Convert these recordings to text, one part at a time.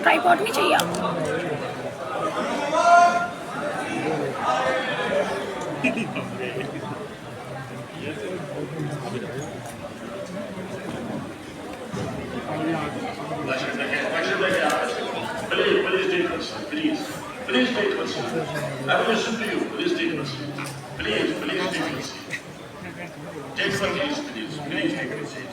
Tripod नहीं चाहिए Please take a seat. I will listen to you. Please take a seat. Please take a seat. Take a seat, please. Please take a seat.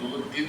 2-3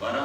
12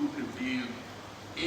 215A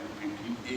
215A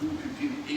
215A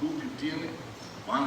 215(1)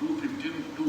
215(2)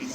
23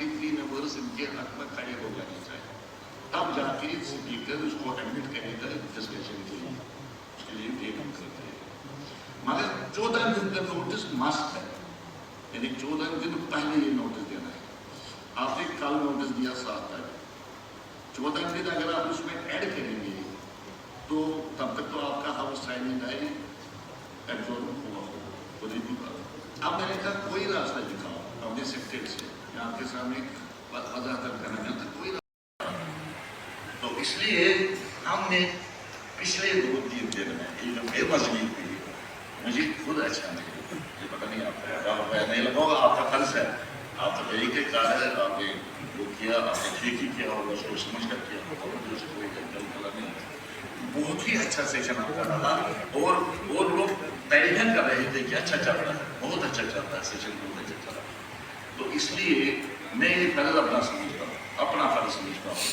23 numbers इनके हक में खड़े हो जाने चाहिए, तब जाके स्पीकर उसको एडमिट करेगा डिस्कशन के लिए, उसके लिए डेट हम करते हैं। मगर 14 दिन का नोटिस मस्ट है, यानी 14 दिन पहले ये नोटिस देना है। आपने कल नोटिस दिया 7 तारीख, 14 दिन अगर आप उसमें ऐड करेंगे तो तब तक तो आपका हाउस साइनिंग डायरी एब्जॉर्ब हुआ होगा। अब मैंने कहा कोई रास्ता दिखाओ अपने सेक्रेटरी से, आपके सामने वजाहत करना चाहता कोई रास्ता। तो इसलिए हमने पिछले 2-3 दिन में ये जो बेमजगी हुई मुझे खुद अच्छा नहीं लगा, ये पता नहीं आपको नहीं लगा होगा, आपका फर्ज है, आप तो यही के कार्य है, आपने वो किया, आपने ठीक ही किया होगा, उसको समझ कर किया होगा, कोई गलत नहीं। बहुत ही अच्छा सेशन आपका रहा और लोग तारीफें कर रहे थे कि अच्छा चल रहा है, बहुत अच्छा चल रहा है सेशन, बहुत अच्छा चल रहा है। तो इसलिए मैं ये फर्ज अपना समझता हूँ, अपना फर्ज समझता हूँ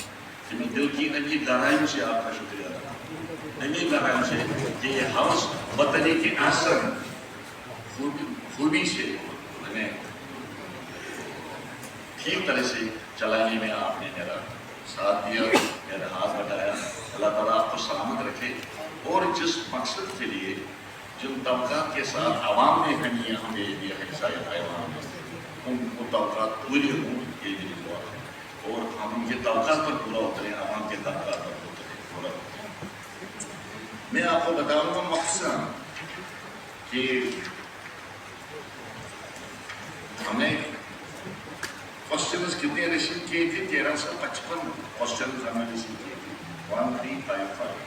कि मैं दिल की नंगी गहराइयों से आपका शुक्रिया अदा करता हूँ, नंगी गहराइयों से कि ये हाउस बतने के आसन खूबी से मैंने ठीक तरह से चलाने में आपने मेरा साथ दिया, मेरा हाथ बढ़ाया। अल्लाह ताला आपको सलामत रखे और जिस मकसद के लिए जिन तबकात के साथ आवाम ने हमें दिया है आवाम उन तबकात पूरी हों, ये मेरी दुआ है, और हम उनके तबकात पर पूरा उतरे, आवाम के तबकात पर उतरे पूरा। मैं आपको बताऊंगा मकसद कि हमने क्वेश्चंस कितने रिसीव किए थे, 1355 क्वेश्चन हमने रिसीव किए थे, 1355।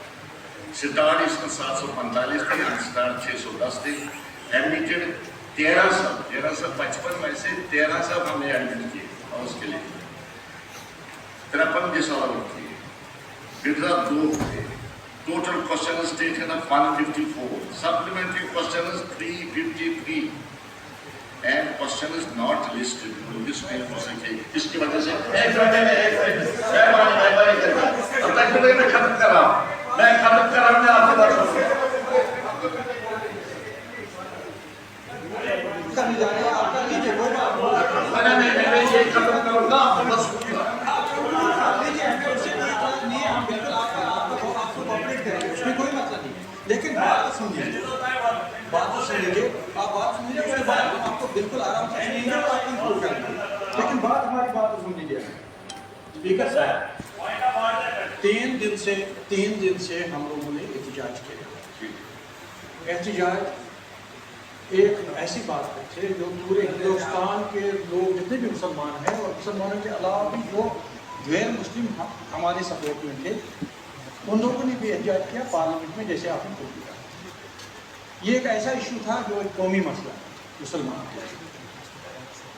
स्टार्ट इसमें 745 थे, अनस्टार्ट 610 थे, एडमिटेड 1355 में से 1300 हमने एडमिट किए और उसके लिए 53 डिसऑर्डर किए, विड्रा 2 थे, total question taken 154, supplementary question 353 and question is not listed in this way हो सके, इसकी वजह से एक मैं खत्म कर रहा हूँ, मैं आपकी बात मैं ये खत्म करूँगा बस। कोई मतलब नहीं, लेकिन बात सुनिए, बात तो सुनिए, आप बात सुनिए, उसके बाद हम आपको बिल्कुल आराम से सुनिए, आप कंक्लूड करेंगे, लेकिन बात हमारी बात तो सुन लीजिए। स्पीकर साहब, 3 दिन से हम लोगों ने एहतजाज किया। एहतजाज एक ऐसी बात है जो पूरे हिंदुस्तान के लोग जितने भी मुसलमान हैं और मुसलमानों के अलावा भी जो गैर मुस्लिम हमारे सपोर्ट में थे, उन लोगों ने भी एहतजाज किया पार्लियामेंट में, जैसे आपने बोल दिया। ये एक ऐसा इशू था जो एक कौमी मसला है मुसलमान का।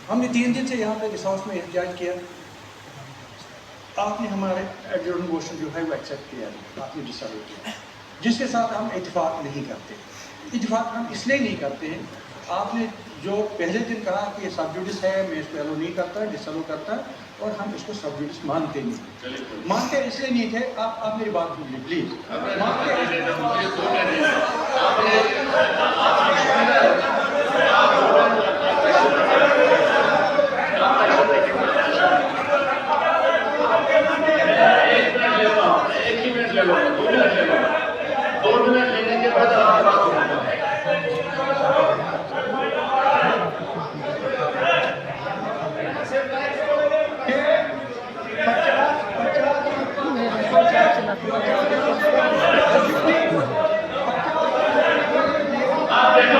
हमने 3 दिन से यहाँ पे रिसाउस में एहतजाज किया, आपने हमारे एडजॉर्न मोशन जो है वो एक्सेप्ट किया, आपने डिसाइड किया, जिसके साथ हम इत्तेफाक नहीं करते। इत्तेफाक हम इसलिए नहीं करते हैं, आपने जो पहले दिन कहा कि ये सब जुडिस है, मैं इसको एलो नहीं करता, डिसअलो करता, और हम इसको सब जुडिस मानते नहीं। मानते इसलिए नहीं थे, आप मेरी बात सुनिए प्लीज। एक ही मिनट ले लो, 2 मिनट ले लो, 2 मिनट लेने के बाद आप बात करो। आप देखो,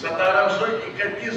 1731